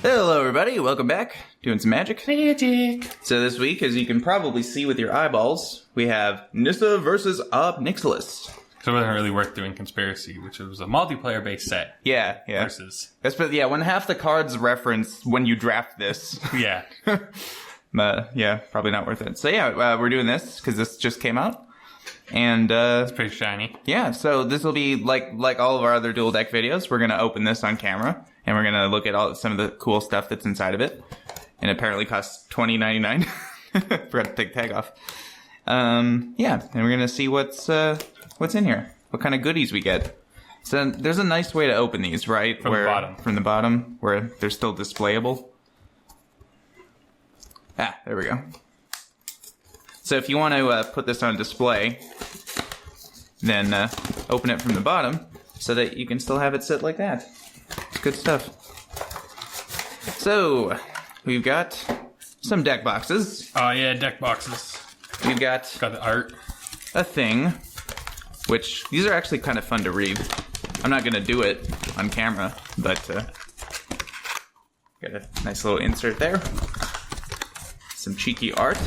Hello everybody, welcome back. Doing some magic. So this week, as you can probably see with your eyeballs, we have Nissa versus Ob Nixilis. So it wasn't really worth doing Conspiracy, which was a multiplayer-based set. Yeah. Versus... when half the cards reference when you draft this. Yeah. Yeah, probably not worth it. So yeah, we're doing this because this just came out. And it's pretty shiny. Yeah, so this will be like all of our other Duel Deck videos. We're going to open this on camera, and we're going to look at some of the cool stuff that's inside of it. And it apparently costs $20.99. Forgot to take the tag off. Yeah, and we're going to see what's in here. What kind of goodies we get. So there's a nice way to open these, right? From the bottom. From the bottom, where they're still displayable. Ah, there we go. So if you want to put this on display, then open it from the bottom so that you can still have it sit like that. Good stuff. So we've got some deck boxes. Oh yeah, deck boxes. We've got the art. A thing, which these are actually kind of fun to read. I'm not going to do it on camera, but got a nice little insert there. Some cheeky art.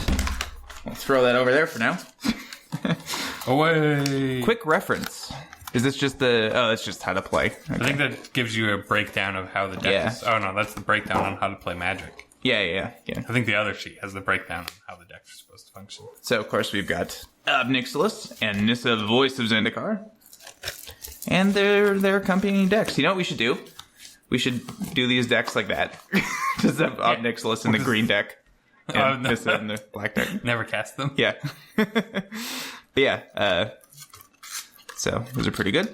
We'll throw that over there for now. Away. Quick reference. Is this just that's just how to play. Okay. I think that gives you a breakdown of how the deck is. Oh no, that's the breakdown on how to play Magic. Yeah. I think the other sheet has the breakdown on how the deck is supposed to function. So of course we've got Ob Nixilis and Nissa, the voice of Zendikar. And their accompanying decks. You know what we should do? We should do these decks like that. Just have Ob Nixilis in the green deck. And Nissa in the black deck. Never cast them. Yeah. So those are pretty good.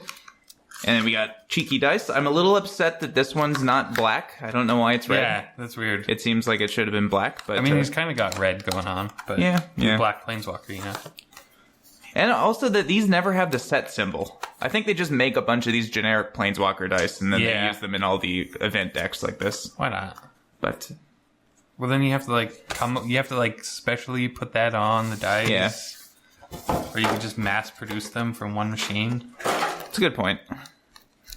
And then we got cheeky dice. I'm a little upset that this one's not black. I don't know why it's red. Yeah, that's weird. It seems like it should have been black, but I mean, he's kind of got red going on, but yeah. Black Planeswalker, you know. And also that these never have the set symbol. I think they just make a bunch of these generic Planeswalker dice and then they use them in all the event decks like this. Why not? But well, then you have to specially put that on the dice. Yeah. Or you can just mass produce them from one machine. It's a good point.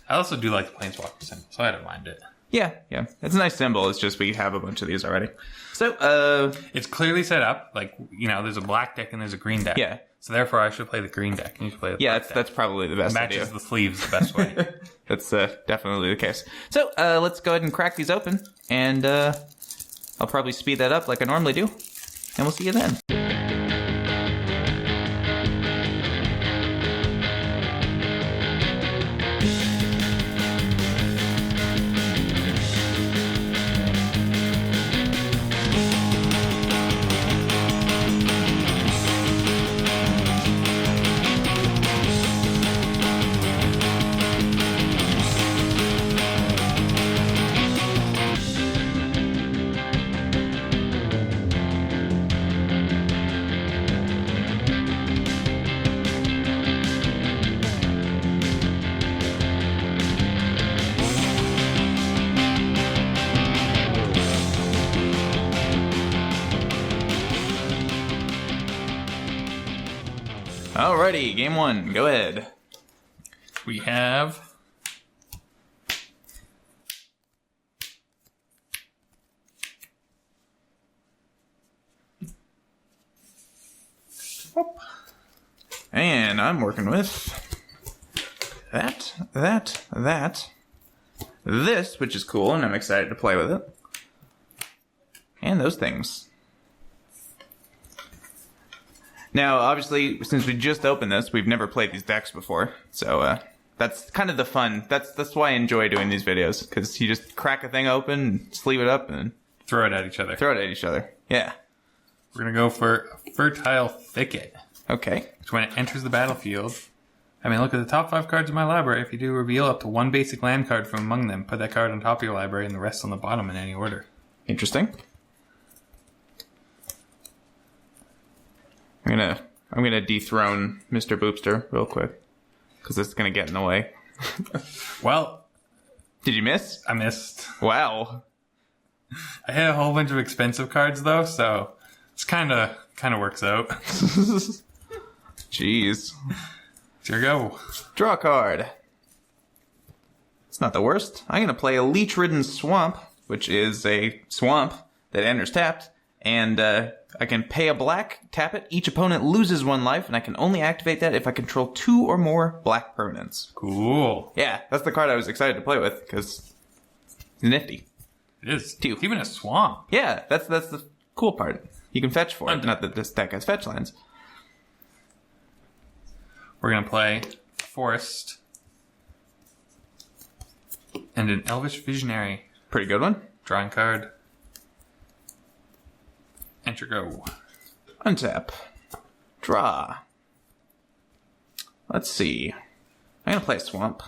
I also do like the Planeswalker symbol, so I don't mind it. Yeah. It's a nice symbol. It's just we have a bunch of these already. So, it's clearly set up. Like, you know, there's a black deck and there's a green deck. Yeah. So therefore, I should play the green deck. And you should play the black deck. That's probably the best idea. Matches the sleeves the best way. That's definitely the case. So, let's go ahead and crack these open. And I'll probably speed that up like I normally do. And we'll see you then. Alrighty, game one. Go ahead. We have and I'm working with this, which is cool, and I'm excited to play with it. And those things. Now, obviously, since we just opened this, we've never played these decks before, so that's kind of the fun. That's why I enjoy doing these videos, because you just crack a thing open, sleeve it up, and throw it at each other. Yeah. We're gonna go for Fertile Thicket. Okay. Which, when it enters the battlefield, I mean, look at the top 5 cards in my library. If you do reveal up to one basic land card from among them, put that card on top of your library and the rest on the bottom in any order. Interesting. I'm gonna dethrone Mr. Boopster real quick, because this is gonna get in the way. Well, did you miss? I missed. Wow. I had a whole bunch of expensive cards though, so it's kind of works out. Jeez. Here we go. Draw a card. It's not the worst. I'm gonna play a Leech-Ridden Swamp which is a swamp that enters tapped, and I can pay a black, tap it, each opponent loses 1 life, and I can only activate that if I control 2 or more black permanents. Cool. Yeah, that's the card I was excited to play with, because it's nifty. It is. Two. It's even a swamp. Yeah, that's the cool part. You can fetch for it, not that this deck has fetch lands. We're going to play Forest and an Elvish Visionary. Pretty good one. Drawing card. Enter go. Untap. Draw. Let's see. I'm going to play a Swamp.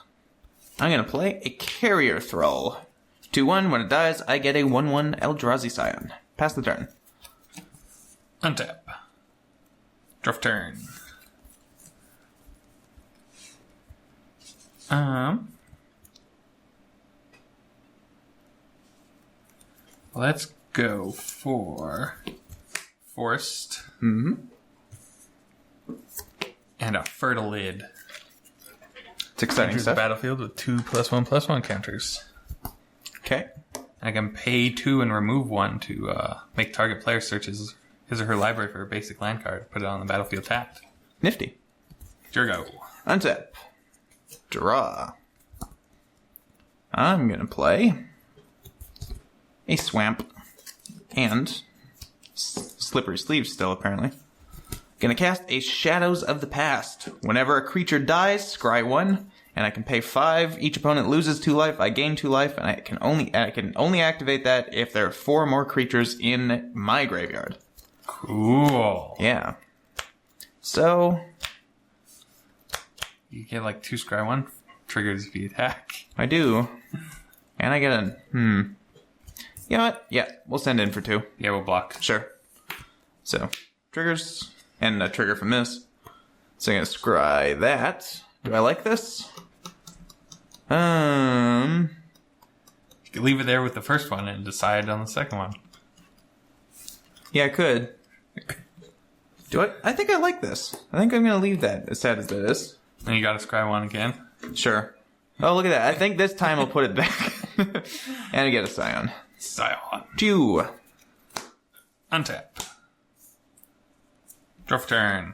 I'm going to play a Carrier Thrall. 2-1, when it dies, I get a 1-1 Eldrazi Scion. Pass the turn. Untap. Draw for turn. Let's go for Forest. Mm-hmm. And a Fertilid. It's exciting Enters the stuff. battlefield with 2+1/+1 counters. Okay. I can pay 2 and remove 1 to make target player searches his or her library for a basic land card. Put it on the battlefield tapped. Nifty. Here we go. Untap. Draw. I'm going to play a Swamp and Slippery Sleeves still, apparently. Gonna cast a Shadows of the Past. Whenever a creature dies, scry 1, and I can pay 5. Each opponent loses 2 life, I gain 2 life, and I can only activate that if there are 4 more creatures in my graveyard. Cool. Yeah. So You get like 2 scry 1 triggers if you attack. I do. And I get a You know what? Yeah, we'll send in for 2. Yeah, we'll block. Sure. So, triggers, and a trigger from this. So I'm gonna scry that. Do I like this? You could leave it there with the first one and decide on the second one. Yeah, I could. Do I? I think I like this. I think I'm gonna leave that, as sad as that is. And you gotta scry 1 again. Sure. Oh, look at that. I think this time I'll put it back. And I get a Scion. Scion. 2. Untap. Draw for turn.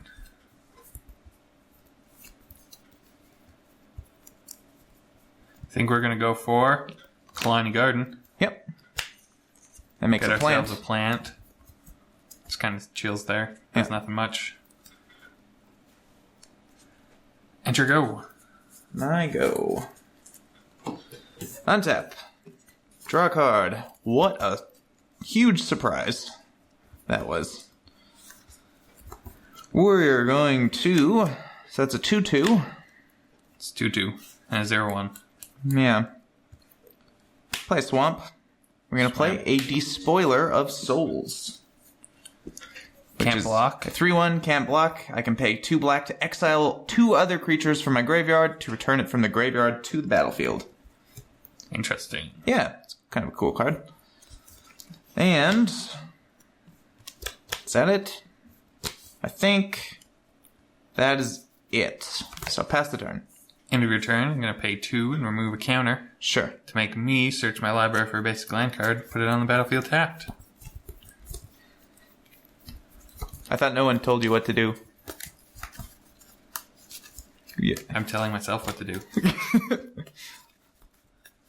I think we're gonna go for Kalani Garden. Yep. That makes Get a plant. ourselves a plant. Just kind of chills there. Does nothing much. Enter go. I go. Untap. Draw a card. What a huge surprise that was. We're going to... So that's a 2-2. It's 2/2 and a 0/1. Yeah. Play Swamp. We're going to play a Despoiler of Souls. Can't block. A 3-1, can't block. I can pay 2 black to exile 2 other creatures from my graveyard to return it from the graveyard to the battlefield. Interesting. Yeah, it's kind of a cool card. And... Is that it? I think that is it. So pass the turn. End of your turn, I'm going to pay 2 and remove a counter Sure. to make me search my library for a basic land card, put it on the battlefield tapped. I thought no one told you what to do. Yeah. I'm telling myself what to do.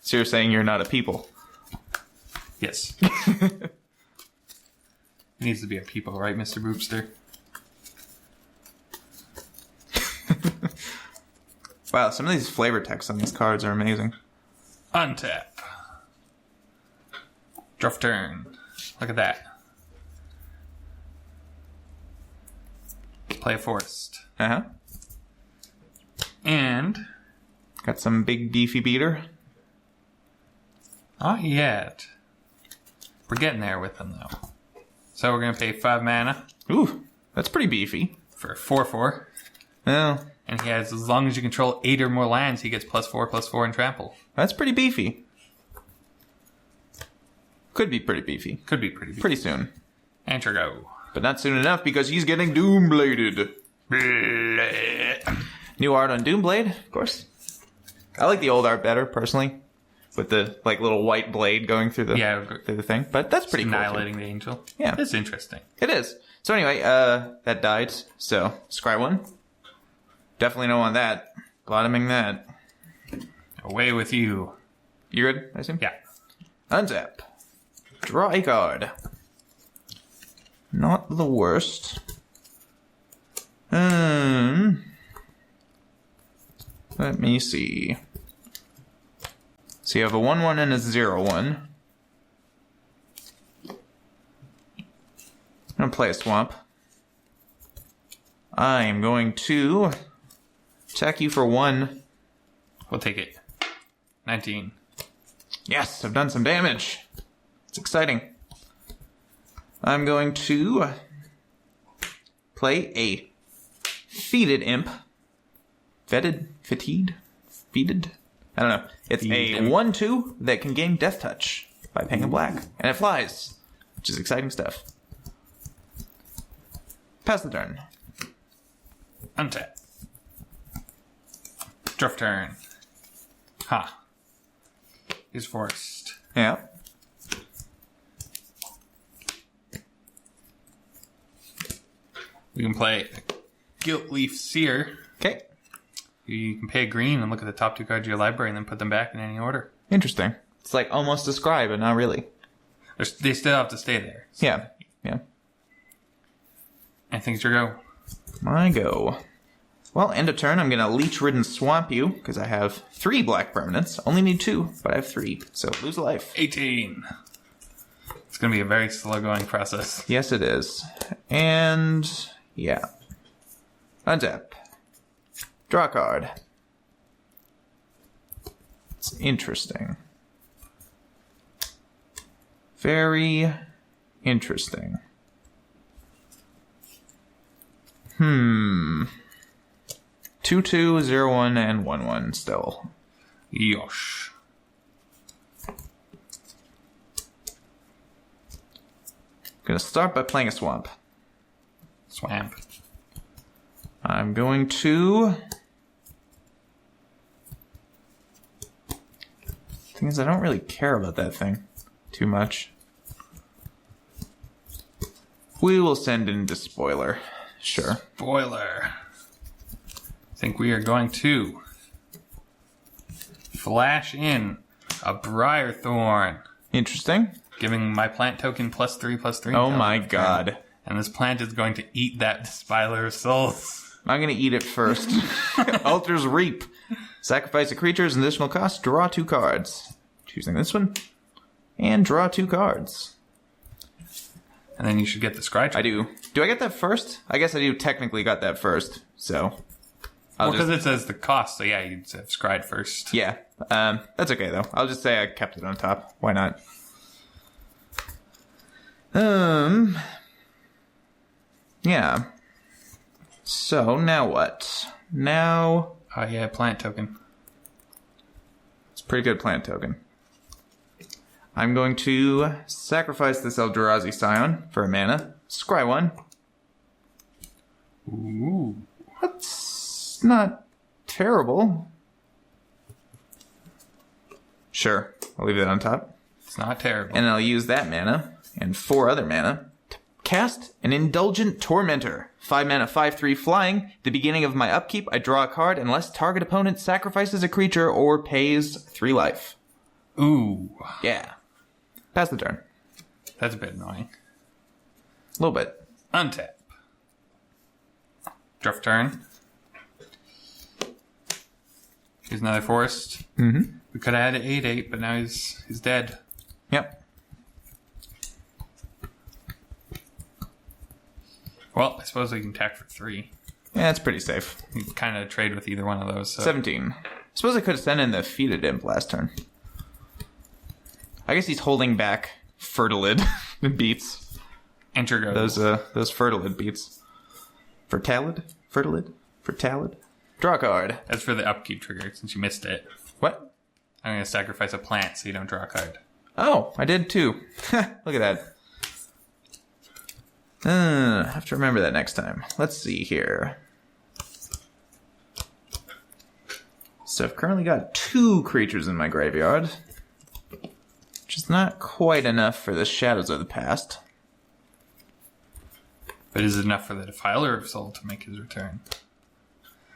So you're saying you're not a people. Yes. It needs to be a people, right, Mr. Boopster? Wow, some of these flavor texts on these cards are amazing. Untap. Draw for turn. Look at that. Play a forest. Uh-huh. And... Got some big beefy beater. Not yet. We're getting there with them, though. So we're going to pay 5 mana Ooh, that's pretty beefy. for 4/4. Well, And he has, as long as you control 8 or more lands, he gets +4/+4 in trample. that's pretty beefy. Could be pretty beefy. Could be pretty big. Pretty soon. Enter go. But not soon enough because he's getting Doombladed. New art on Doomblade, of course. I like the old art better, personally. with the like little white blade going through the thing. But that's pretty cool. Annihilating the angel. Yeah. It's interesting. It is. So anyway, that died. So scry 1. Definitely don't want that. Bottoming that. Away with you. You good, I assume? Yeah. Untap. Draw a card. Not the worst. Let me see. So you have a 1/1 and a 0/1. I'm gonna play a swamp. I am going to attack you for 1. We'll take it. 19. Yes, I've done some damage. It's exciting. I'm going to play a Feated Imp. Feted? I don't know. It's a 1/2 that can gain Death Touch by paying a black. And it flies, which is exciting stuff. Pass the turn. Untap. Draw turn. Ha. He's forced. Yeah. We can play Gilt Leaf Seer. Okay. You can pay a green and look at the top 2 cards of your library and then put them back in any order. Interesting. It's like almost a scry, but not really. They still have to stay there. So. Yeah. Yeah. I think it's your go. My go. Well, end of turn, I'm going to Leech Ridden Swamp you, because I have 3 black permanents. Only need 2, but I have 3, so lose a life. 18. It's going to be a very slow going process. Yes, it is. And, yeah. Untap. Draw a card. It's interesting. Very interesting. 2/2, 0/1, and 1/1 still. Yosh. Gonna start by playing a swamp. Swamp. I'm going to... Thing is, I don't really care about that thing too much. We will send in Despoiler. Sure. Spoiler. I think we are going to flash in a Briarthorn, Interesting. giving my plant token +3/+3. Oh my god. And this plant is going to eat that Despiler of Souls. I'm gonna eat it first. Altar's Reap. Sacrifice a creature's additional cost, draw 2 cards. Choosing this one. And draw 2 cards. And then you should get the Scry. I do. Do I get that first? I guess I do technically got that first, so... Because it says the cost, so yeah, you'd have Scryed first. Yeah. That's okay, though. I'll just say I kept it on top. Why not? Yeah. So, now what? Now... Oh yeah, plant token. It's a pretty good plant token. I'm going to sacrifice this Eldrazi Scion for a mana. Scry 1. Ooh. That's not terrible. Sure, I'll leave that on top. It's not terrible. And I'll use that mana and 4 other mana to cast an Indulgent Tormentor. 5 mana, 5/3 flying. At the beginning of my upkeep, I draw a card unless target opponent sacrifices a creature or pays 3 life. Ooh. Yeah. Pass the turn. That's a bit annoying. A little bit. Untap. Draw turn. Here's another forest. Mm-hmm. We could have had an 8/8, but now he's dead. Yep. Well, I suppose we can attack for 3. Yeah, it's pretty safe. You can kind of trade with either one of those. So. 17. Suppose I could have sent in the Feated Imp last turn. I guess he's holding back Fertilid beats. Enter go. Those Fertilid beats. Fertilid? Draw a card. That's for the upkeep trigger, since you missed it. What? I'm going to sacrifice a plant so you don't draw a card. Oh, I did too. Look at that. I have to remember that next time. Let's see here. So I've currently got 2 creatures in my graveyard. which is not quite enough for the Shadows of the Past. But is it enough for the Defiler of Soul to make his return?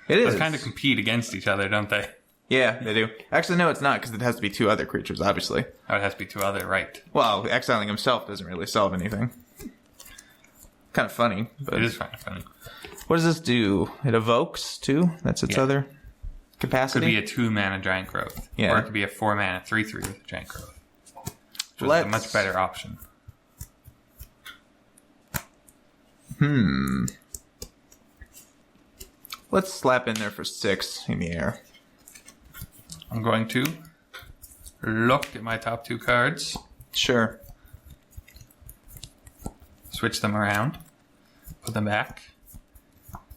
It is. They kind of compete against each other, don't they? Yeah, they do. Actually, no, it's not, because it has to be 2 other creatures, obviously. Oh, it has to be 2 other, right. Well, exiling himself doesn't really solve anything. Kind of funny. But It is kind of funny. what does this do? It evokes, too? That's its other Could capacity? be a 2-mana Giant Growth. Yeah. Or it could be a 4-mana 3/3 with Giant Growth. Which is a much better option. Let's slap in there for 6 in the air. I'm going to look at my top 2 cards, Sure. switch them around, put them back,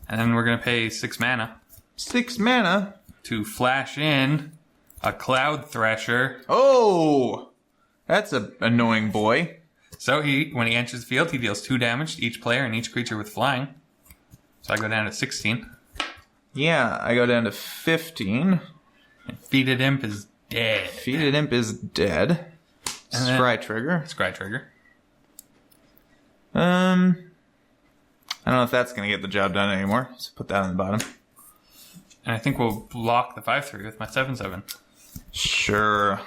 and then we're going to pay 6 mana 6 mana? to flash in a Cloud Thresher. Oh! That's a annoying boy. So when he enters the field, he deals 2 damage to each player and each creature with flying. So I go down to 16. Yeah, I go down to 15. And Defeated Imp is dead. Defeated Imp is dead. And then- Scry trigger. Scry Trigger. I don't know if that's going to get the job done anymore. So put that on the bottom. And I think we'll block the 5/3 with my 7/7. Sure.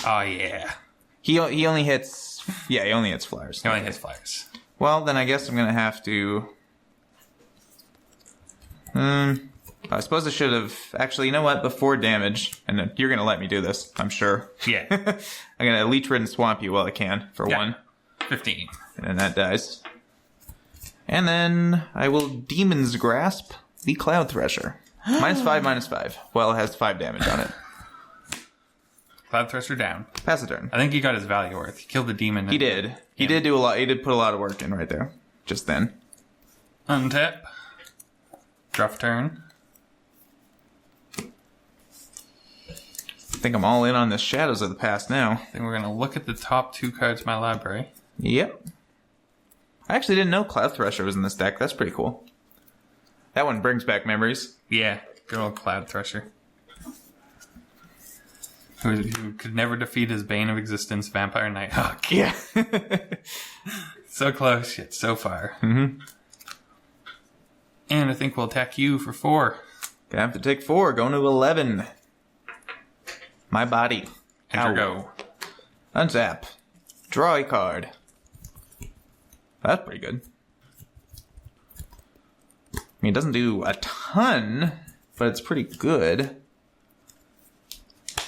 Oh, yeah. He only hits... Yeah, he only hits flyers. He only hits flyers. Well, then I guess I'm going to have to... I suppose I should have... Actually, you know what? Before damage, and then you're going to let me do this, I'm sure. Yeah. I'm going to Leech Rid and Swamp you while I can for Yeah. 1. 15. And then that dies. And then I will Demon's Grasp the Cloud Thresher. -5/-5. Well, it has 5 damage on it. Cloud Thresher down. Pass the turn. I think he got his value worth. He killed the demon. He did. He did do a lot. He did put a lot of work in right there. Just then. Untap. Draft turn. I think I'm all in on the Shadows of the Past now. Then we're going to look at the top 2 cards in my library. Yep. I actually didn't know Cloud Thresher was in this deck. That's pretty cool. That one brings back memories. Yeah, good old Cloud Thresher. Who could never defeat his bane of existence, Vampire Nighthawk. Yeah. So close, yet so far. Mm-hmm. And I think we'll attack you for 4. Gonna have to take 4. Going to 11. My body. Enter Ow. go. Untap. Draw a card. That's pretty good. I mean, it doesn't do a ton, but it's pretty good.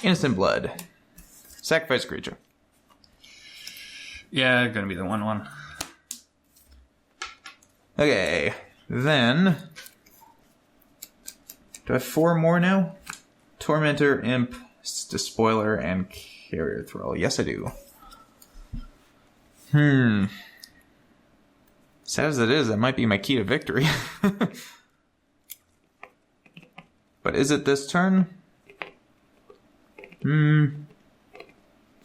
Innocent Blood. Sacrifice creature. Yeah, gonna be the 1/1. Okay, then... Do I have 4 more now? Tormentor, Imp, Despoiler, and Carrier Thrall. Yes, I do. Sad as it is, that might be my key to victory. But is it this turn?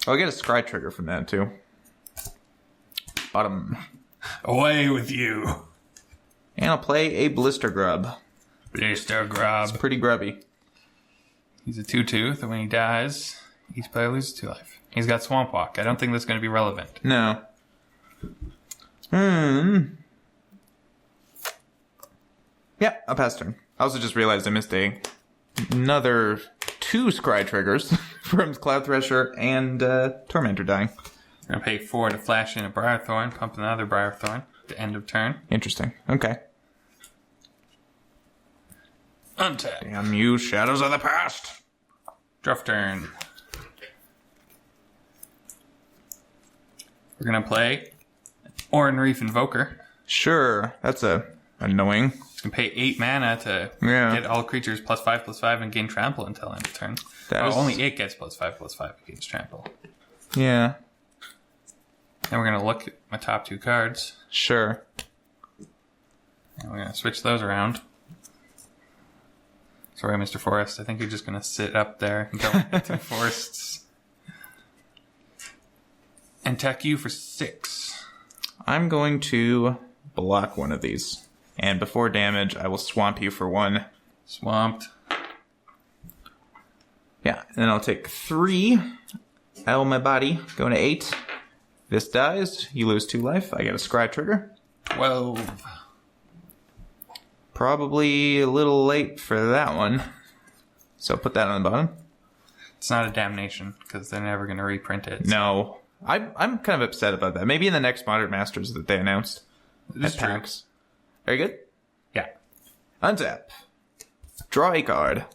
I'll get a Scry trigger from that, too. Bottom. Away with you. And I'll play a Blister Grub. Blister Grub. Pretty grubby. He's a 2/2, that when he dies, each player loses 2 life. He's got Swamp Walk. I don't think that's going to be relevant. No. Yeah, I'll pass turn. I also just realized I missed another 2 Scry triggers from Cloud Thresher and Tormentor dying. We're going to pay 4 to flash in a Briarthorn, pump another Briarthorn at the end of turn. Interesting. Okay. Untap. Damn you, Shadows of the Past. Draft turn. We're going to play Oran Reef Invoker. Sure, that's annoying. It's going to pay 8 mana to get all creatures +5/+5 and gain trample until end of turn. Only it gets +5/+5 against trample. Yeah. Then we're going to look at my top 2 cards. Sure. And we're going to switch those around. Sorry, Mr. Forest. I think you're just going to sit up there until I get 2 forests. And attack you for 6. I'm going to block one of these. And before damage, I will swamp you for 1. Swamped. Yeah, and then I'll take 3. Owl my body. Going to 8. This dies. You lose 2 life. I get a scry trigger. 12. Probably a little late for that one. So put that on the bottom. It's not a damnation, because they're never going to reprint it. No. I'm kind of upset about that. Maybe in the next Modern Masters that they announced. This is true. PAX. Very good. Yeah. Untap. Draw a card.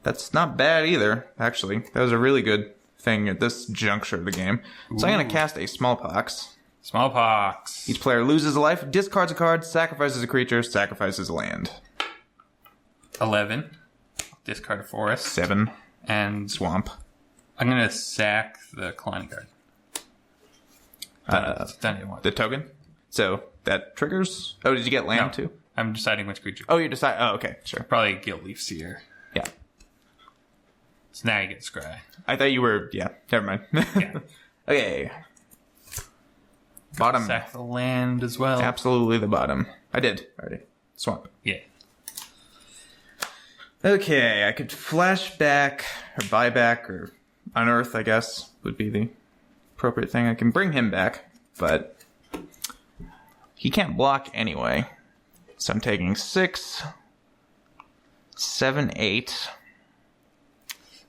That's not bad either, actually. That was a really good thing at this juncture of the game. So I'm going to cast a Smallpox. Smallpox. Each player loses a life, discards a card, sacrifices a creature, sacrifices a land. 11. Discard a forest. 7. And Swamp. I'm going to sack the Kalani card. Done it once. The token? So that triggers? Oh, did you get land too? I'm deciding which creature. Oh, you decide. Oh, okay, sure. Probably Guild Leaf Seer. Yeah. So now you get Scry. I thought you were. Yeah, never mind. Yeah. Okay. Bottom. Sack the land as well. Absolutely the bottom. I did already. Swamp. Yeah. Okay, I could flash back or buy back or unearth, I guess, would be the appropriate thing. I can bring him back, but he can't block anyway. So I'm taking 6, 7, 8.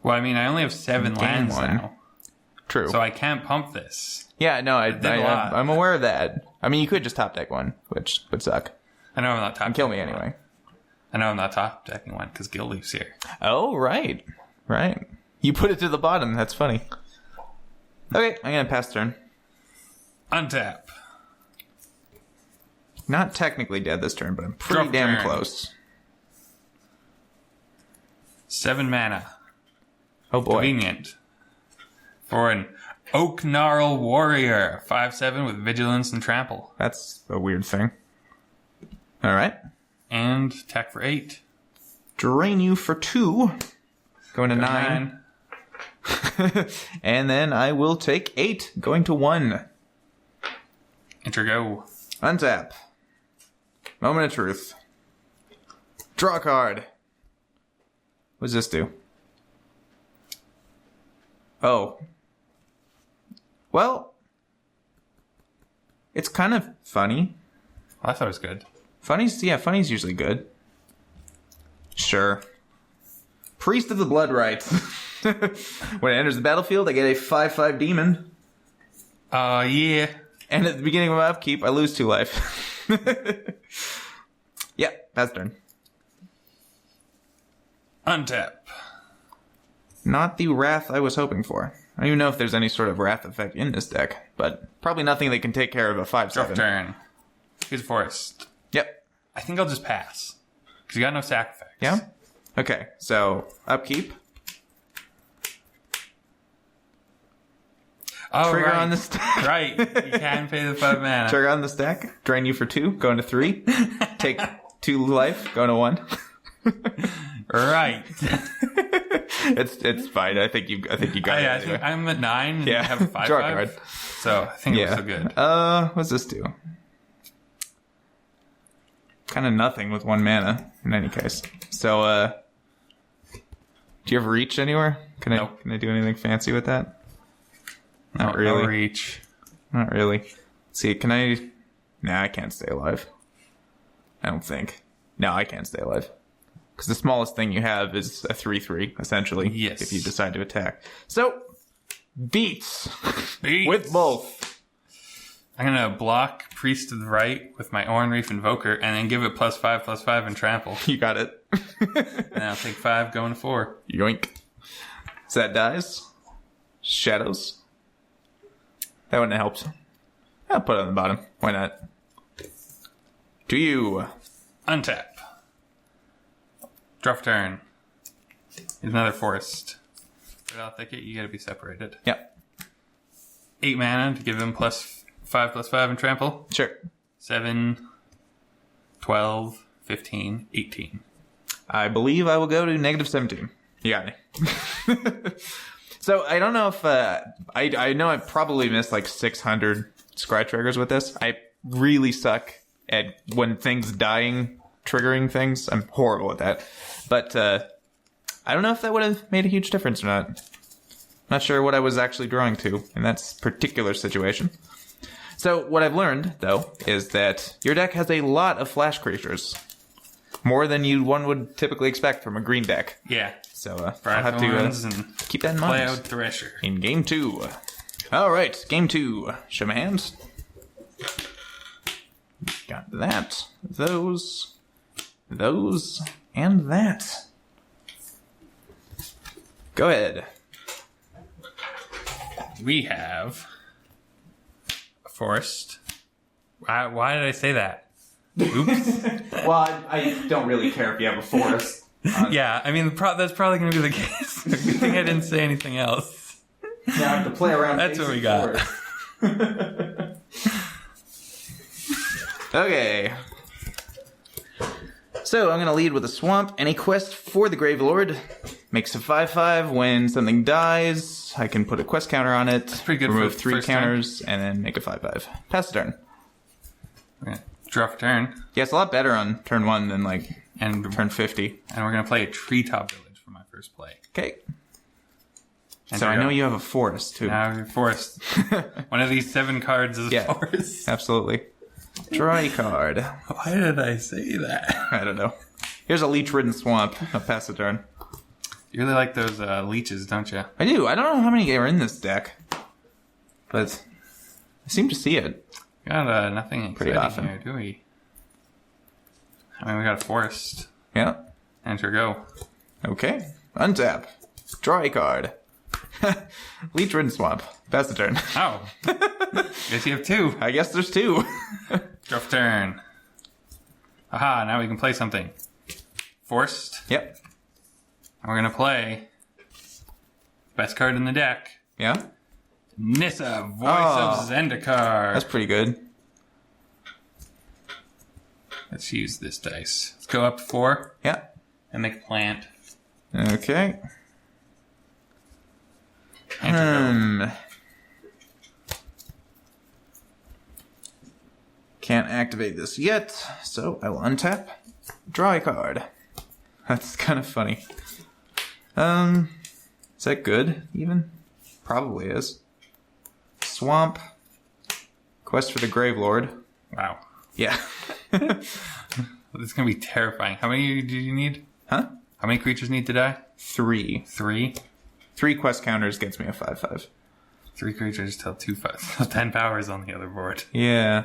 Well, I mean, I only have 7 lands now. True. So I can't pump this. Yeah, no, lot. I'm aware of that. I mean, you could just top deck one, which would suck. I know I'm not top And kill me decking anyway. one. I know I'm not top decking one because Guild Leaf's here. Oh, right. Right. You put it to the bottom. That's funny. Okay, I'm going to pass turn. Untap. Not technically dead this turn, but I'm pretty Drop damn turn. close. 7 mana. Oh boy. Convenient. For an Oak Gnarl Warrior. 5/7 with Vigilance and Trample. That's a weird thing. Alright. And attack for 8. Drain you for 2. Going to 9. And then I will take 8. Going to 1. Enter go. Untap. Moment of truth. Draw a card. What does this do? Oh. Well, it's kind of funny. Well, I thought it was good. Funny's usually good. Sure. Priest of the Blood Rites. When it enters the battlefield, I get a 5/5 demon. Yeah. And at the beginning of my upkeep, I lose 2 life. Yeah, pass turn. Untap. Not the Wrath I was hoping for. I don't even know if there's any sort of Wrath effect in this deck, but probably nothing that can take care of a 5/7. Drop turn. Here's a forest. Yep. I think I'll just pass. Because you got no sack effects. Yeah? Okay, so upkeep. Oh, Trigger right. on the stack. Right. You can pay the 5 mana. Trigger on the stack. Drain you for 2. Going to 3. Take 2 life. Going to 1. Right. It's fine. I think you got it. I Anyway. think I'm at 9 and Yeah. I have a 5/5. Draw a card. So I think it was so good. What's this do? Kind of nothing with 1 mana in any case. So, do you have reach anywhere? Can Nope. I do anything fancy with that? Not No really. reach. Not really. Let's see, can I... Nah, I can't stay alive. I don't think. No, I can't stay alive. Because the smallest thing you have is a 3/3, essentially. Yes. If you decide to attack. So, beats. Beats. With both. I'm going to block Priest of the Right with my Oran Reef Invoker and then give it +5/+5 and trample. You got it. And I'll take 5 going to 4. Yoink. So that dies. Shadows. That wouldn't have helped. I'll put it on the bottom. Why not? To you. Untap. Draw for turn. Here's another forest. Right off thicket, you gotta be separated. Yep. 8 mana to give him +5/+5 and trample. Sure. 7, 12, 15, 18. I believe I will go to -17. You got me. So I don't know if I know I probably missed like 600 scry triggers with this. I really suck at when things dying triggering things. I'm horrible at that. But I don't know if that would have made a huge difference or not. Not sure what I was actually drawing to in that particular situation. So what I've learned, though, is that your deck has a lot of flash creatures. More than one would typically expect from a green deck. Yeah. So I'll have to keep that in mind. Play out Thresher. In game 2. Alright, game 2. Show my hands. Got that, those, and that. Go ahead. We have a forest. Why did I say that? Oops. Well, I don't really care if you have a forest. Yeah, I mean, that's probably going to be the case. Good thing I didn't say anything else. Now I have to play around. That's what we got. Okay. So I'm going to lead with a swamp and a quest for the Gravelord. Makes a 5/5. When something dies, I can put a quest counter on it. That's pretty good. Remove for 3 first counters and then make a 5/5. Pass the turn. Okay. Draw for turn. Yeah, it's a lot better on turn 1 than turn 50. And we're going to play a treetop village for my first play. Okay. So I know you have a forest too. Now your forest. One of these 7 cards is a forest. Absolutely. Draw a card. Why did I say that? I don't know. Here's a leech-ridden swamp. I'll pass the turn. You really like those leeches, don't you? I do. I don't know how many are in this deck, but I seem to see it. Got nothing pretty exciting often here, do we? I mean, we got a forest. Yeah. Enter go. Okay. Untap. Draw a card. Leech-ridden swamp. Pass the turn. Oh. Guess you have 2. I guess there's 2. Draw for turn. Aha, now we can play something. Forced. Yep. And we're going to play best card in the deck. Yeah? Nissa, Voice of Zendikar. That's pretty good. Let's use this dice. Let's go up 4. Yeah. And make a plant. Okay. Can't activate this yet, so I will untap. Draw a card. That's kind of funny. Is that good, even? Probably is. Swamp. Quest for the Gravelord. Wow. Yeah. This is going to be terrifying. How many do you need? Huh? How many creatures need to die? 3. 3? 3 quest counters gets me a 5/5. 3 creatures till 2/5. 10 powers on the other board. Yeah.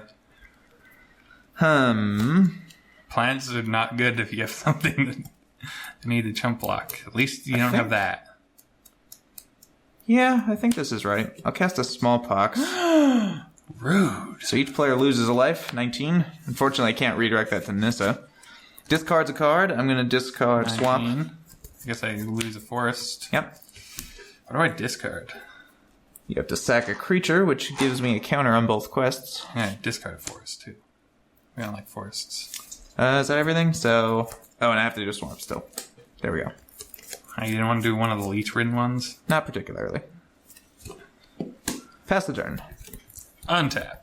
Plants are not good if you have something that need a chump block. At least you don't have that. Yeah, I think this is right. I'll cast a Smallpox. Rude. So each player loses a life, 19. Unfortunately, I can't redirect that to Nissa. Discards a card. I'm going to discard 19. Swamp. I guess I lose a forest. Yep. What do I discard? You have to sack a creature, which gives me a counter on both quests. Yeah, discard a forest too. We don't like forests. Is that everything? So... Oh, and I have to do a Swamp still. There we go. You didn't want to do one of the leech-ridden ones? Not particularly. Pass the turn. Untap.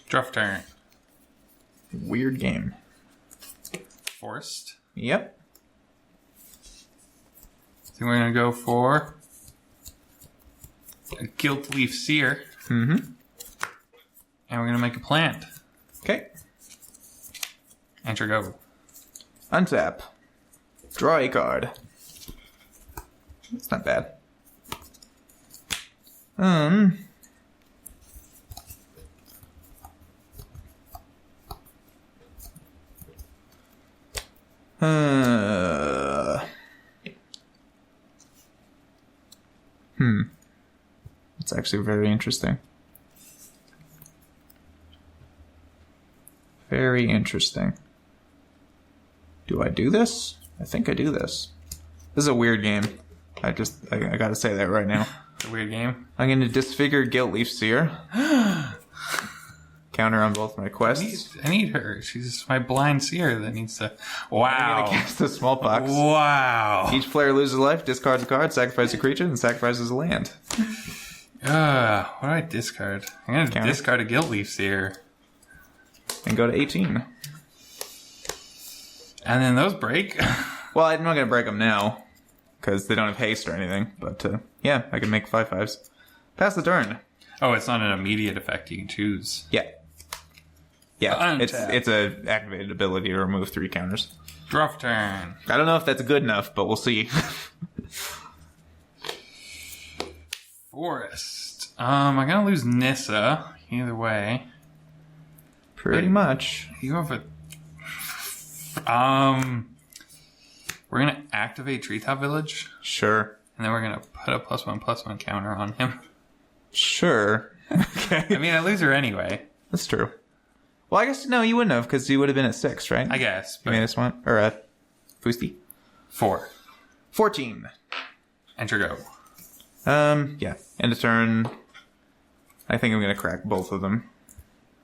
Draw for turn. Weird game. Forest. Yep. So we're going to go for a Gilt Leaf Seer. Mm-hmm. And we're going to make a plant. Okay. Enter go. Untap. Draw a card. It's not bad. It's actually very interesting. Very interesting. Do I do this? I think I do this. This is a weird game. I gotta say that right now. It's a weird game. I'm gonna disfigure Gilt Leaf Seer. Counter on both my quests. I need her. She's my blind seer that needs to... I'm Wow. gonna cast a Smallpox. Wow. Each player loses a life, discards a card, sacrifices a creature, and sacrifices a land. What do I discard? I'm going to Counter. discard a Gilt Leaf Seer. And go to 18. And then those break. Well, I'm not gonna break them now. because they don't have haste or anything. But yeah, I can make 5/5s. Pass the turn. Oh, it's not an immediate effect. You can choose. Yeah. Yeah, Untap. it's a activated ability to remove 3 counters. Draw for turn. I don't know if that's good enough, but we'll see. Forest. I'm gonna lose Nissa either way. Pretty much. You go for. We're gonna activate Treetop Village, Sure. and then we're gonna put a +1/+1 counter on him. Sure. Okay. I mean, I lose her anyway. That's true. Well, I guess, no, you wouldn't have, because you would have been at 6, right? I guess. But Minus 1. Or Fusti. 4. 14. Enter go. Yeah. End of turn. I think I'm going to crack both of them.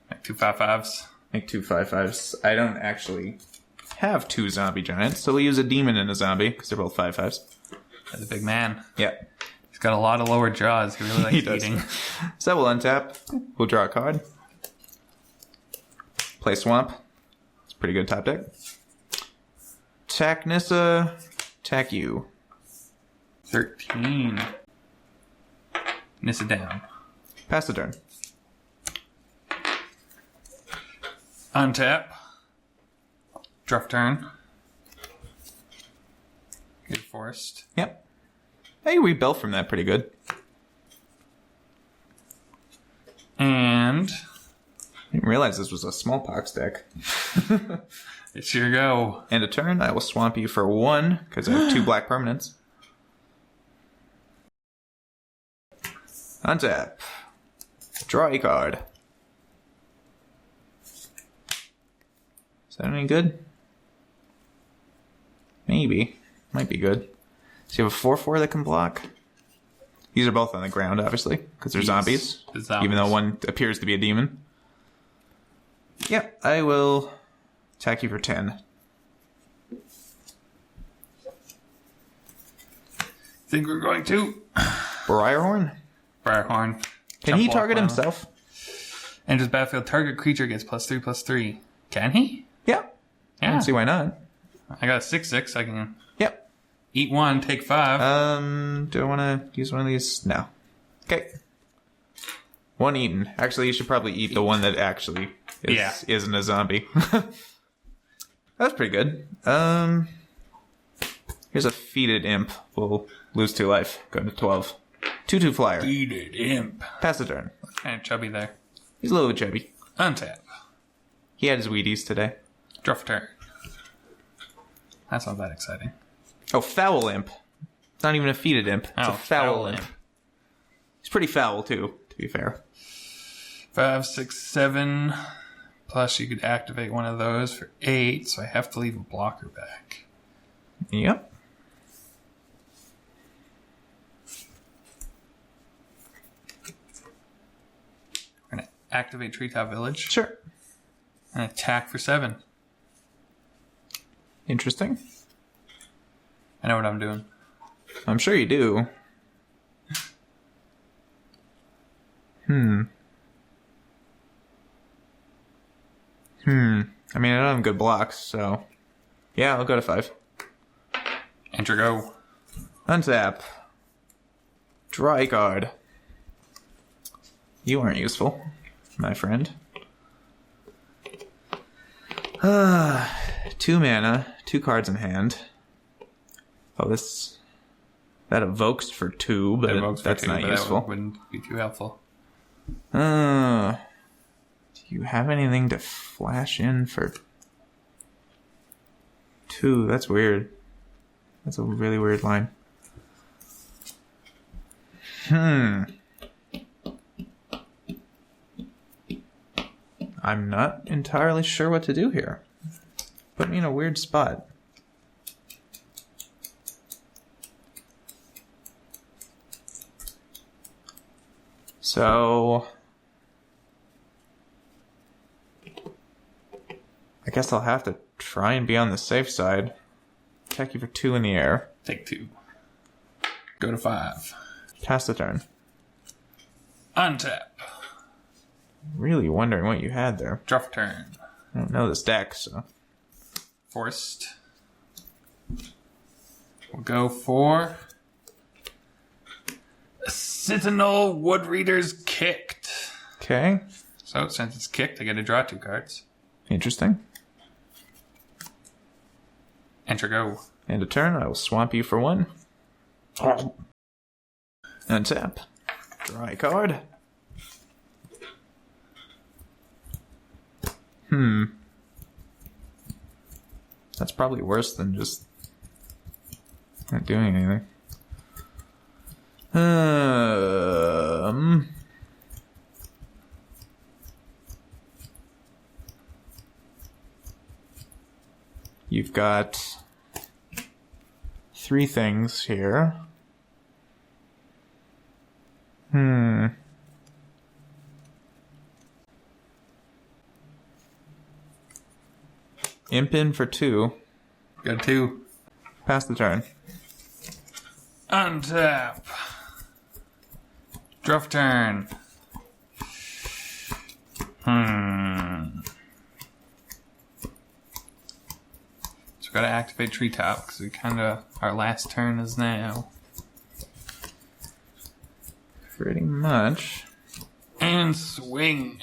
Like 2 5/5s. Make 2 5/5s. I don't actually have 2 zombie giants, so we'll use a demon and a zombie, because they're both 5/5s. That's a big man. Yeah. He's got a lot of lower jaws. He really likes He does. eating. So we'll untap. We'll draw a card. Play Swamp. It's pretty good top deck. Attack Nissa. Attack you. 13. Nissa down. Pass the turn. Untap. Draw for turn. Good forest. Yep. Hey, we built from that pretty good. And Didn't realize this was a smallpox deck. it's your go. End of turn. I will swamp you for 1, because I have 2 black permanents. Untap. Draw a card. Is that any good? Maybe. Might be good. So you have a 4/4 that can block. These are both on the ground, obviously, because they're zombies. The zombies. Even though one appears to be a demon. Yep, I will attack you for 10. Think we're going to Briarhorn? Firehorn. Can he Jump target block himself? Enters battlefield. Target creature gets +3/+3. Can he? Yeah. I Yeah. don't see why not. I got a 6/6. I can Yep. eat 1, take 5. Do I want to use one of these? No. Okay. 1 eaten. Actually, you should probably eat the one that actually isn't a zombie. That's pretty good. Here's a feated imp. We'll lose 2 life. Go to 12. 2/2 flyer. Beaded imp. Pass the turn. Kind of chubby there. He's a little bit chubby. Untap. He had his Wheaties today. Draw for turn. That's not that exciting. Oh, foul imp. It's not even a feated imp. It's a foul imp. He's pretty foul, too, to be fair. 5, 6, 7. Plus, you could activate one of those for 8, so I have to leave a blocker back. Yep. We're going to activate Treetop Village Sure. and attack for 7. Interesting. I know what I'm doing. I'm sure you do. I mean, I don't have good blocks, so... Yeah, I'll go to 5. Enter go. Untap. Draw a card. You aren't useful, my friend. 2 mana, 2 cards in hand. Oh, that evokes for 2, but that's not useful. That wouldn't be too helpful. Do you have anything to flash in for 2? That's weird. That's a really weird line. I'm not entirely sure what to do here. Put me in a weird spot. So... I guess I'll have to try and be on the safe side. Attack you for 2 in the air. Take 2. Go to 5. Pass the turn. Untap. Really wondering what you had there. Draw for turn. I don't know this deck, so... Forced. We'll go for Sentinel Woodreader's Kicked. Okay. So since it's kicked, I get to draw 2 cards. Interesting. Enter go. And a turn, I will swamp you for 1. Untap. Draw a card. That's probably worse than just not doing anything. You've got 3 things here. Imp in for 2. Got 2. Pass the turn. Untap. Draw for turn. So we gotta activate Treetop because we our last turn is now. Pretty much. And swing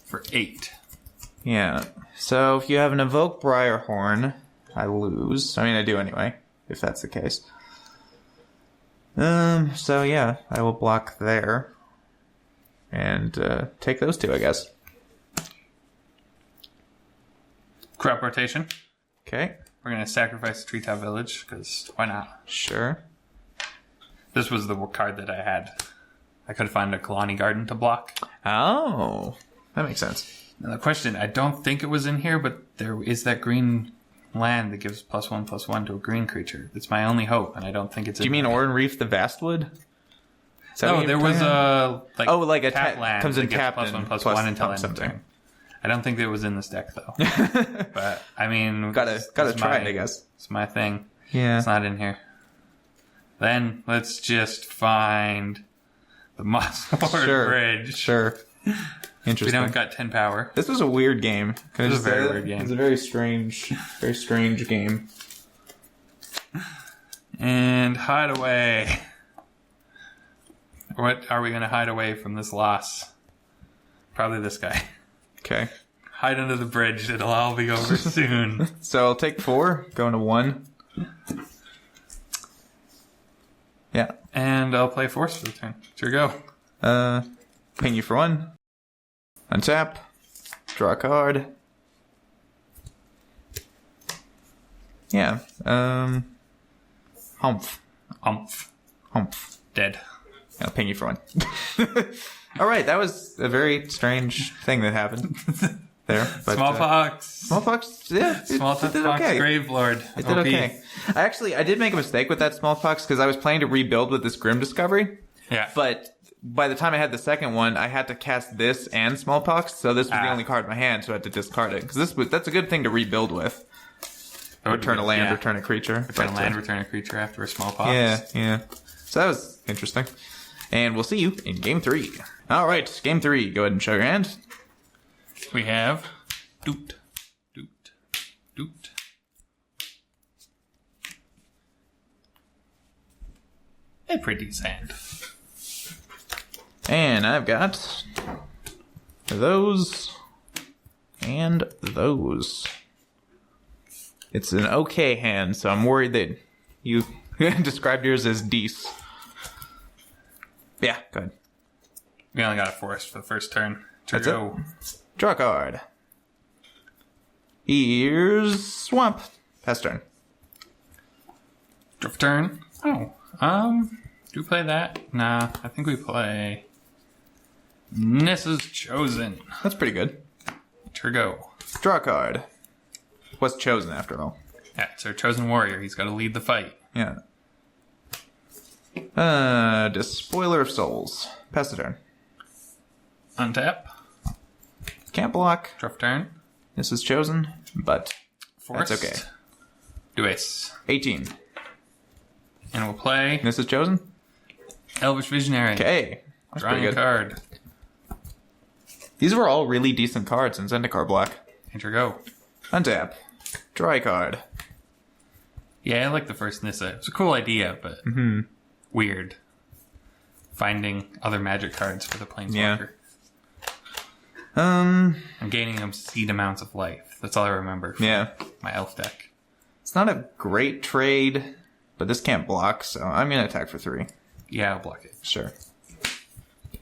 for 8. Yeah. So if you have an Evoke Briarhorn, I lose. I mean, I do anyway, if that's the case. So yeah, I will block there. And take those 2, I guess. Crop rotation. Okay. We're gonna sacrifice the Treetop Village, because why not? Sure. This was the card that I had. I could find a Kalani Garden to block. Oh, that makes sense. Now the question, I don't think it was in here, but there is that green land that gives +1/+1 to a green creature. It's my only hope, and I don't think it's. Do you mean Oran Reef the Vastwood? No, there was a like a tap land comes in that gives tapped +1/+1 until end of something. turn. I don't think it was in this deck though. But I mean, gotta try it, I guess. It's my thing. Yeah, it's not in here. Then let's just find the Mossword Bridge. Sure. Interesting. We don't got 10 power. This was a weird game. It was a very weird game. It was a very strange game. And hide away. What are we going to hide away from this loss? Probably this guy. Okay. Hide under the bridge. It'll all be over soon. So I'll take 4, going to 1. Yeah. And I'll play Force for the turn. Here we go. Ping you for 1. Untap. Draw a card. Yeah. Humph. Dead. I'll ping you for 1. Alright, that was a very strange thing that happened there. But, Smallpox. Smallpox, yeah. Smallpox did okay. Gravelord. It did okay. I did make a mistake with that Smallpox because I was planning to rebuild with this Grim Discovery. Yeah. But by the time I had the second one, I had to cast this and Smallpox, so this was the only card in my hand, so I had to discard it. Because that's a good thing to rebuild with. Return a land, return a creature. Return a land, return a creature after a Smallpox. Yeah. So that was interesting. And we'll see you in Game 3. Alright, Game 3. Go ahead and show your hand. We have Doot. A pretty sand. And I've got those and those. It's an okay hand, so I'm worried that you described yours as Deece. Yeah, go ahead. We only got a forest for the first turn. That's it. Draw a card. Here's Swamp. Pass turn. Draw for turn. Oh. Do we play that? Nah, I think we play Nissa's Chosen. That's pretty good. Here we go. Draw a card. What's chosen after all? Yeah, it's our chosen warrior. He's got to lead the fight. Yeah. Despoiler of Souls. Pass the turn. Untap. Can't block. Draw for turn. This is chosen, but Forest. that's okay. Do ace. 18. And we'll play This is chosen? Elvish Visionary. Okay. That's Drawing pretty a good. card. These were all really decent cards in Zendikar block. Here we go. Untap. Draw a card. Yeah, I like the first Nissa. It's a cool idea, but weird. Finding other magic cards for the Planeswalker. Yeah. And gaining obscene amounts of life. That's all I remember from my elf deck. It's not a great trade, but this can't block, so I'm going to attack for 3. Yeah, I'll block it. Sure.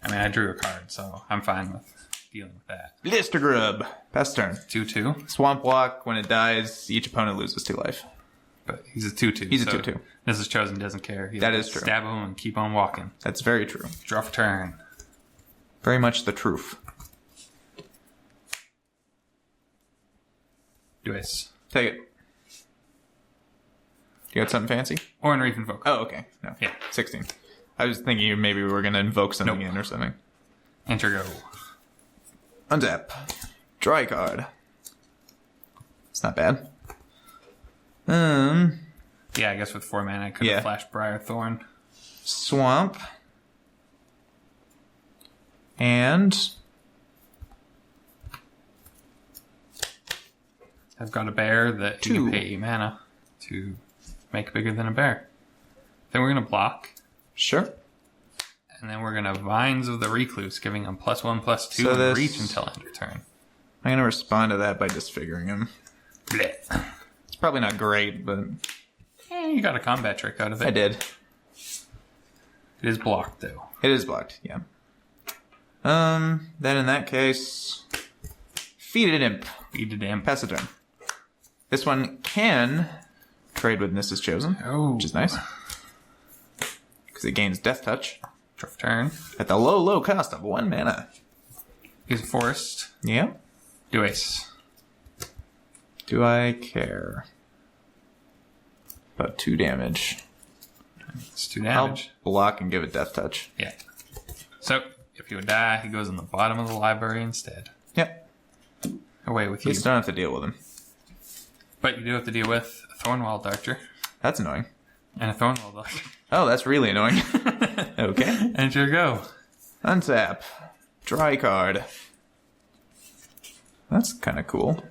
I mean, I drew a card, so I'm fine with dealing with that. Blister Grub. Pass turn. 2/2. Swamp Block. When it dies, each opponent loses 2 life. But he's a 2/2. He's a 2/2. Mrs. Chosen doesn't care. That is true. Stab him and keep on walking. That's very true. Draw for turn. Very much the truth. Do this. Take it. You got something fancy? Or an Reef Invoker. Oh, okay. No. Yeah. 16. I was thinking maybe we were going to invoke something Nope. in or something. Enter go. Untap. Draw a card. It's not bad. Yeah, I guess with 4 mana I could have flashed Briar Thorn. Swamp. And I've got a bear that 2. you pay mana to make bigger than a bear. Then we're going to block. Sure. And then we're going to Vines of the Recluse, giving him +1/+2 So and this- reach until end of turn. I'm going to respond to that by disfiguring him. Blech. It's probably not great, but You got a combat trick out of it. I did. It is blocked, though. It is blocked, yeah. Then in that case, Feed it Imp. Feed it in. Pass the turn. This one can trade with Nissa's Chosen, which is nice. Because it gains Death Touch Draw for turn. at the low cost of 1 mana. He's a forest. Yeah. Do ace. Do I care? About 2 damage. It's 2 damage. I'll block and give it Death Touch. Yeah. So, if he would die, he goes in the bottom of the library instead. Yep. Away with At you. least I don't have to deal with him. But you do have to deal with a Thornwall Archer That's annoying. and a Thornwall Archer. Oh, that's really annoying. Okay. Enter go. Untap. Draw a card. That's kind of cool.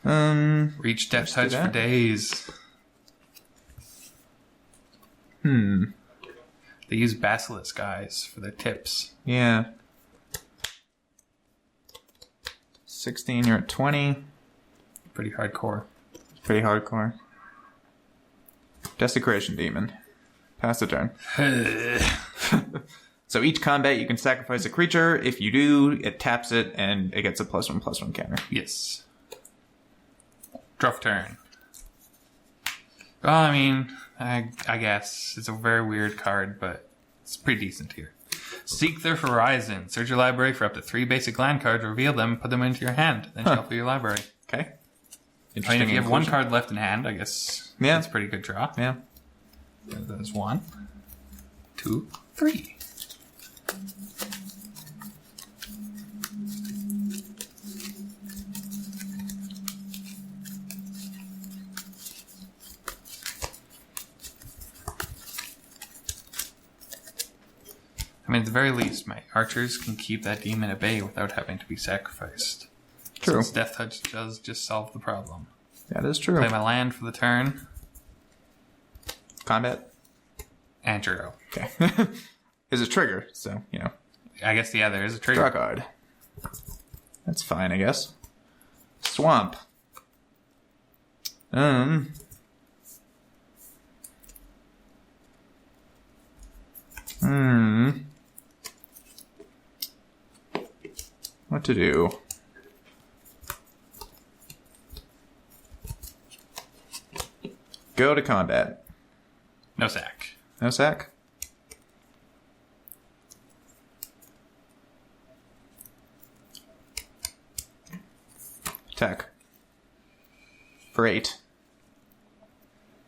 Reach Death do Touch for that. days. They use Basilisk Eyes for their tips. Yeah. 16, you're at 20. Pretty hardcore. Pretty hardcore. Desecration Demon. Pass the turn. So each combat you can sacrifice a creature. If you do, it taps it and it gets a +1/+1 counter. Yes. Draw for turn. Well, I mean, I guess it's a very weird card, but it's pretty decent here. Seek the Horizon. Search your library for up to 3 basic land cards, reveal them, put them into your hand, then shuffle your library. Okay. I mean, if you have 1 inclusion. card left in hand, I guess it's a pretty good draw. Yeah. There's 1, 2, 3. I mean, at the very least, my archers can keep that demon at bay without having to be sacrificed. True. Since Death Touch does just solve the problem. That is true. Play my land for the turn. Combat. And Juro. Okay. Is a trigger, so, you know. I guess, yeah, there is a trigger. Draw card. That's fine, I guess. Swamp. What to do? Go to combat. No sack. No sack? Attack. For 8.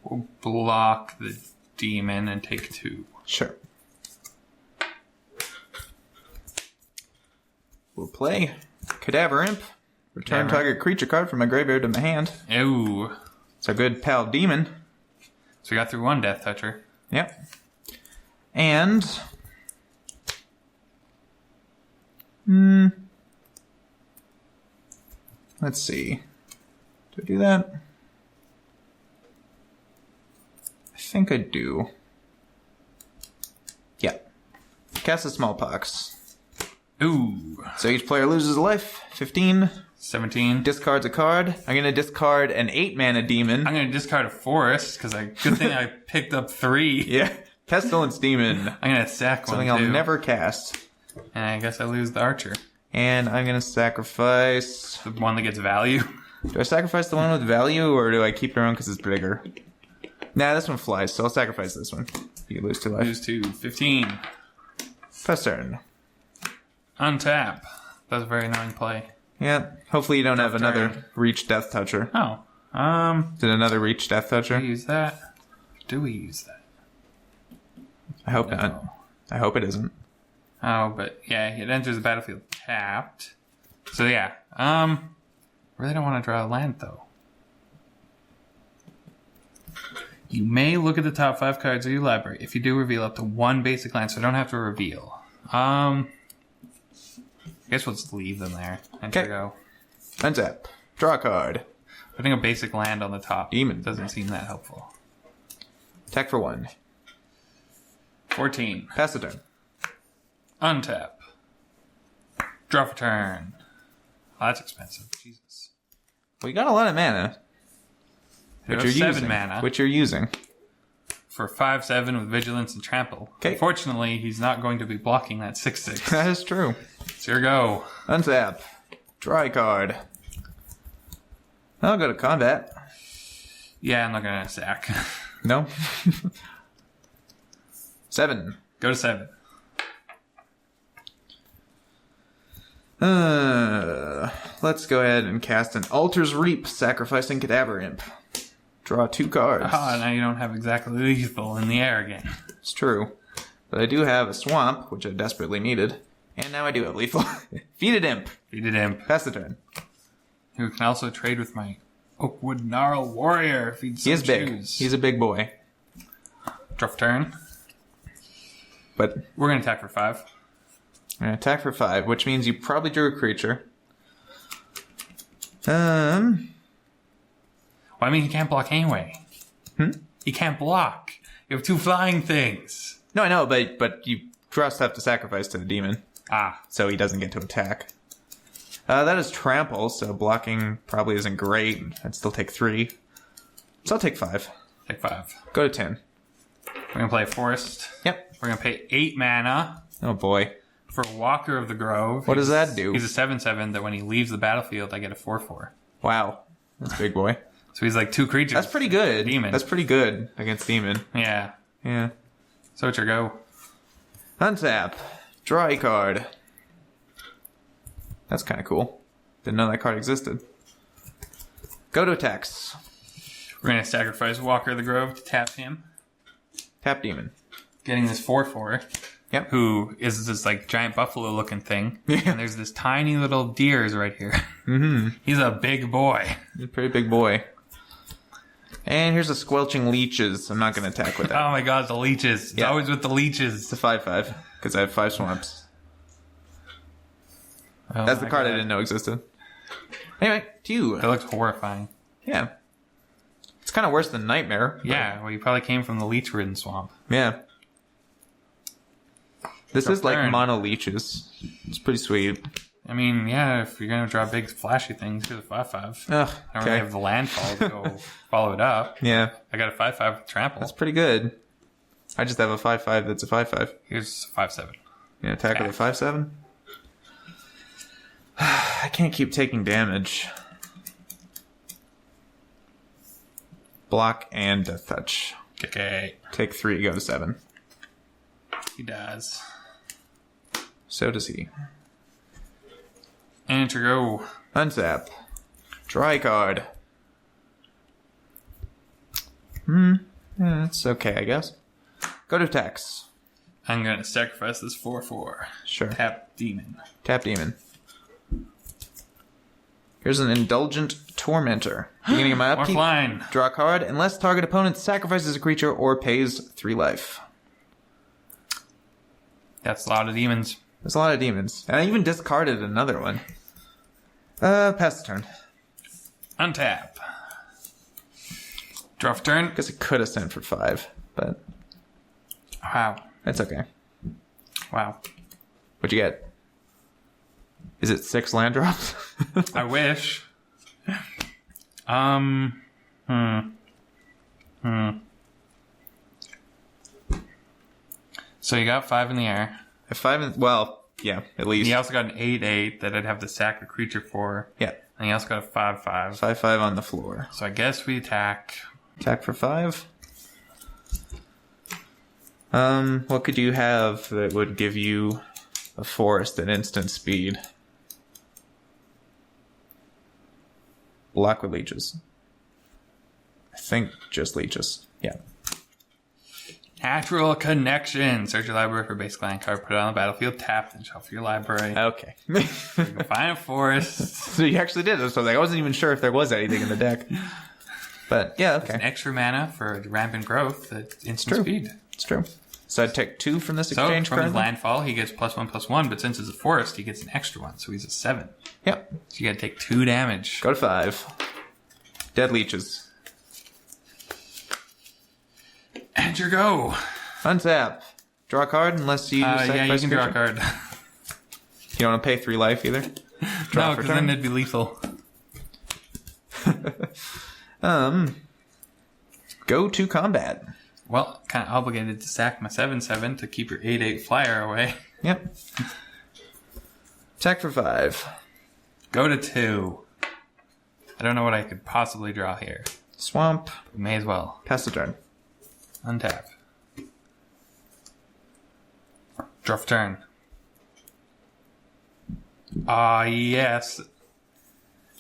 We'll block the demon and take 2. Sure. We'll play Cadaver Imp. Return Cadaver. target creature card from my graveyard to my hand. Ooh. It's a good pal demon. So we got through 1 Death Toucher. Yep. And... let's see. Do I do that? think I do. Yeah. Cast a smallpox. Ooh. So each player loses a life. 15. 17. Discards a card. I'm going to discard an 8-mana demon. I'm going to discard a forest, because good thing I picked up 3. Yeah. Pestilence demon. I'm going to sack Something one, too. I'll never cast. And I guess I lose the archer. And I'm going to sacrifice... The one that gets value. Do I sacrifice the one with value, or do I keep it around because it's bigger? Nah, this one flies, so I'll sacrifice this one. You lose 2 life. Lose 2. 15. First turn. Untap. That's a very annoying play. Yeah. Hopefully you don't have another turn. Reach Death Toucher. Oh. Did another Reach Death Do Toucher? we use that? Do we use that? I hope No. not. I hope it isn't. Oh, but yeah, it enters the battlefield tapped. So yeah. Really don't want to draw a land, though. You may look at the top 5 cards of your library. If you do, reveal up to 1 basic land, so I don't have to reveal. I guess we'll just leave them there. And go. Untap. Draw a card. Putting a basic land on the top Demon. doesn't seem that helpful. Attack for 1. 14. Pass the turn. Untap. Draw for turn. Oh, that's expensive. Jesus. Well, you got a lot of mana. Which Which you're 7 using. mana. Which you're using. For 5/7 with Vigilance and Trample. Okay. Unfortunately, he's not going to be blocking that 6/6. That is true. So here we go. Untap. Draw a card. I'll go to combat. Yeah, I'm not going to sack. No? 7. Go to 7. Let's go ahead and cast an Altar's Reap, sacrificing Cadaver Imp. Draw 2 cards. Ah, now you don't have exactly lethal in the air again. It's true. But I do have a Swamp, which I desperately needed. And now I do have lethal. Feeded Imp. Defeated Imp. Pass the turn. Who can also trade with my Oakwood Gnarl Warrior if he'd so He is big. choose. He's a big boy. Draw for turn. But We're going to attack for 5. I'm gonna attack for 5, which means you probably drew a creature. Well, I mean, he can't block anyway. He can't block. You have 2 flying things. No, I know, but you just have to sacrifice to the demon, Ah, so he doesn't get to attack. That is trample, so blocking probably isn't great. I'd still take 3. So I'll take 5. take 5. Go to 10. We're going to play a forest. Yep. We're going to pay 8 mana Oh boy. for Walker of the Grove. What does that do? He's a 7/7 that when he leaves the battlefield, I get a 4/4. Wow. That's a big boy. So he's like 2 creatures. That's pretty good. Demon. That's pretty good against demon. Yeah. Yeah. So it's your go. Untap. Draw a card. That's kind of cool. Didn't know that card existed. Go to attacks. We're going to sacrifice Walker of the Grove to tap him. Tap demon. Getting this 4/4. Yep. Who is this like giant buffalo looking thing. Yeah. And there's this tiny little deers right here. Mm-hmm. He's a big boy. He's a pretty big boy. And here's a Squelching Leeches. I'm not going to attack with that. Oh my god, the leeches. It's Yeah. always with the leeches. It's a 5/5 because I have 5 swamps. Oh That's the my card I God. didn't know existed. Anyway, to you. That looks horrifying. Yeah. It's kind of worse than Nightmare. but- Yeah, well, you probably came from the leech-ridden swamp. Yeah. This Drop is like turn. mono leeches. It's pretty sweet. I mean, yeah, if you're gonna draw big flashy things, here's a 5/5. Ugh, I don't really have the landfall to go follow it up. Yeah, I got a 5/5 with trample. that's pretty good. I just have a 5/5 that's a 5/5. Here's a 5/7. Yeah, attack with a 5/7. I can't keep taking damage. Block and death touch. Okay. Take 3, go to 7. He does. So does he. And to go. Untap. Draw a card. Yeah, that's okay, I guess. Go to attacks. I'm gonna sacrifice this 4/4. Sure. Tap demon. Tap demon. Here's an Indulgent Tormentor. Beginning of my More upkeep. flying. Draw a card unless target opponent sacrifices a creature or pays 3 life. That's a lot of demons. There's a lot of demons. And I even discarded another one. Pass the turn. Untap. Draw for turn. Guess I could have sent for 5. but Wow. that's okay. Wow. What'd you get? Is it 6 land drops? I wish. So you got 5 in the air. If 5 in, well, yeah, at least. You also got an 8/8 that I'd have to sack a creature for. Yeah. And you also got a 5/5. 5/5 on the floor. So I guess we attack. Attack for 5. What could you have that would give you a forest at instant speed? Block with leeches. I think just leeches. Yeah. Natural Connection. Search your library for basic land card, put it on the battlefield, tap, and shuffle your library. Okay. You can find a forest. So you actually did this. So I wasn't even sure if there was anything in the deck. But yeah, An okay. extra mana for rampant growth at instant speed. It's true. So I'd take 2 from this So exchange from his currently. landfall, he gets +1/+1, but since it's a forest, he gets an extra 1, so he's a 7. Yep. So you gotta take 2 damage. Go to 5. Dead leeches. And your go. Untap. Draw a card unless you Yeah, you sacrifice can draw a creature. card. You don't want to pay 3 life either? Draw No, for because turn? then it'd be lethal. Go to combat. Well, kind of obligated to sack my 7/7 to keep your 8/8 flyer away. Yep. Attack for 5. Go to 2. I don't know what I could possibly draw here. Swamp. We may as well. Pass the turn. Untap. Draw for turn. Yes.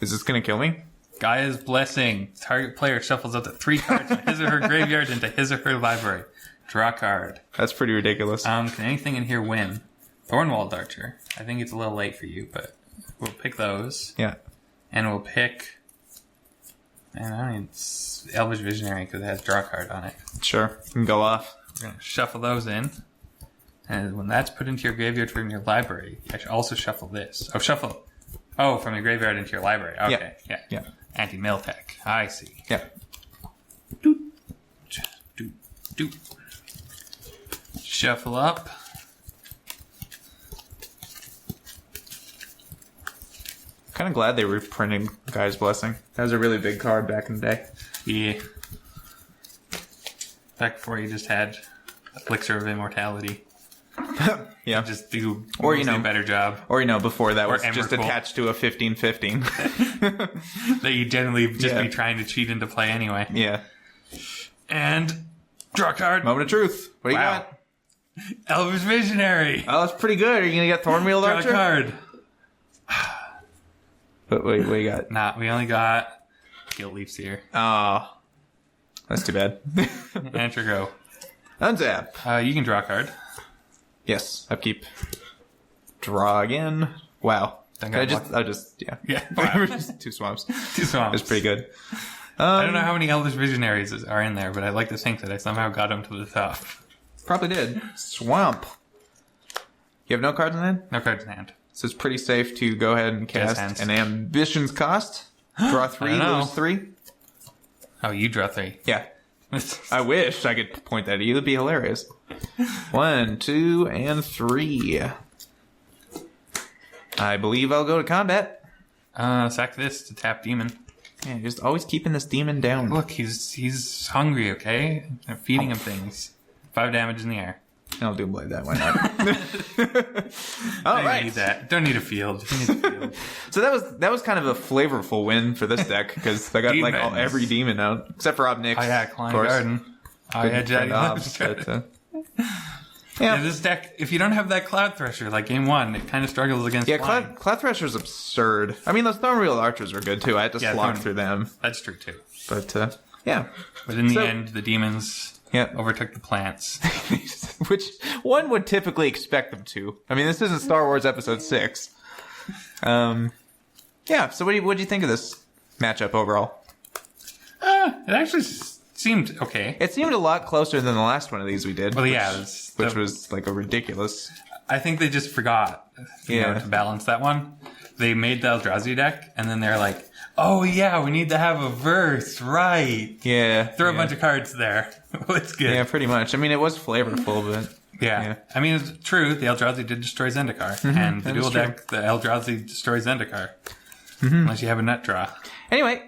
Is this going to kill me? Gaia's Blessing. Target player shuffles up to 3 cards from his or her graveyard into his or her library. Draw a card. That's pretty ridiculous. Can anything in here win? Thornwald Archer. I think it's a little late for you, but we'll pick those. Yeah. And we'll pick... Man, I don't need Elvish Visionary because it has draw card on it. Sure. You can go off. We're going to shuffle those in. And when that's put into your graveyard from your library, you should also shuffle this. Oh, shuffle. Oh, from your graveyard into your library. Okay, yeah. Anti-mill tech. I see. Yeah. Doot. Doot. Doot. Shuffle up. Kind of glad they reprinted Guy's Blessing. That was a really big card back in the day. Yeah. Back before you just had Elixir of Immortality. Yeah. Just do Or, you know, a better job. Or, before that Or was just Emrakul. attached to a 15/15. That you generally just Yeah. be trying to cheat into play anyway. Yeah. And draw a card. Moment of truth. What do you Wow. got? Elvish Visionary. Oh, that's pretty good. Are you going to get Thornwheel Draw a Archer? card. But wait, what you got? Nah, we only got Guild Leafs here. Oh, that's too bad. And your go. Untap. You can draw a card. Yes, upkeep. Draw again. Wow. Don't get Yeah. Wow. Just 2 swamps. 2 swamps. It's pretty good. I don't know how many Elvish Visionaries are in there, but I like to think that I somehow got them to the top. Probably did. Swamp. You have no cards in hand? No cards in hand. So it's pretty safe to go ahead and cast hands. an Ambition's Cost. Draw 3, I know. lose 3. Oh, you draw 3. Yeah. I wish I could point that at you. It'd be hilarious. 1, 2, and 3. I believe I'll go to combat. Sack this to tap demon. Yeah, just always keeping this demon down. Look, he's hungry, okay? I'm feeding him things. 5 damage in the air. I'll Doom Blade that. Why not? All Don't right. need that. Don't need a field. Just need a field. So that was kind of a flavorful win for this deck because they got like Demons. every demon out except for Ob Nix. Oh yeah, of Klein course. Garden. Oh yeah, Couldn't Jetty. defend Obs, but, Yeah, yeah. this deck, if you don't have that Cloud Thresher, like game 1, it kind of struggles against Yeah, flying. Cloud Thresher's absurd. I mean, those Thornwheel Archers were good too. I had to Yeah, slog Thorn- through them, That's true too. but yeah, But in the So- end, the demons yeah. overtook the plants. Which one would typically expect them to. I mean, this isn't Star Wars Episode 6. Yeah. So what do you think of this matchup overall? It actually seemed okay. It seemed a lot closer than the last one of these we did. Well, which, yeah, which was like a ridiculous. I think they just forgot Yeah. to balance that one. They made the Eldrazi deck, and then they're like, Oh, yeah, we need to have a verse, right. Yeah. Throw a bunch of cards there. It's good. Yeah, pretty much. I mean, it was flavorful, but... Yeah. I mean, it's true. The Eldrazi did destroy Zendikar. And the Duel Deck, the Eldrazi destroys Zendikar. Unless you have a net draw. Anyway,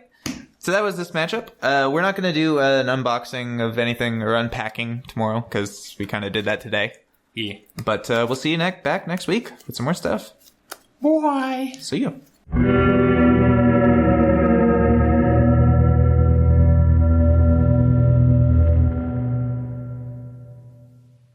so that was this matchup. We're not going to do an unboxing of anything or unpacking tomorrow, because we kind of did that today. Yeah. But we'll see you back next week with some more stuff. Bye. See you.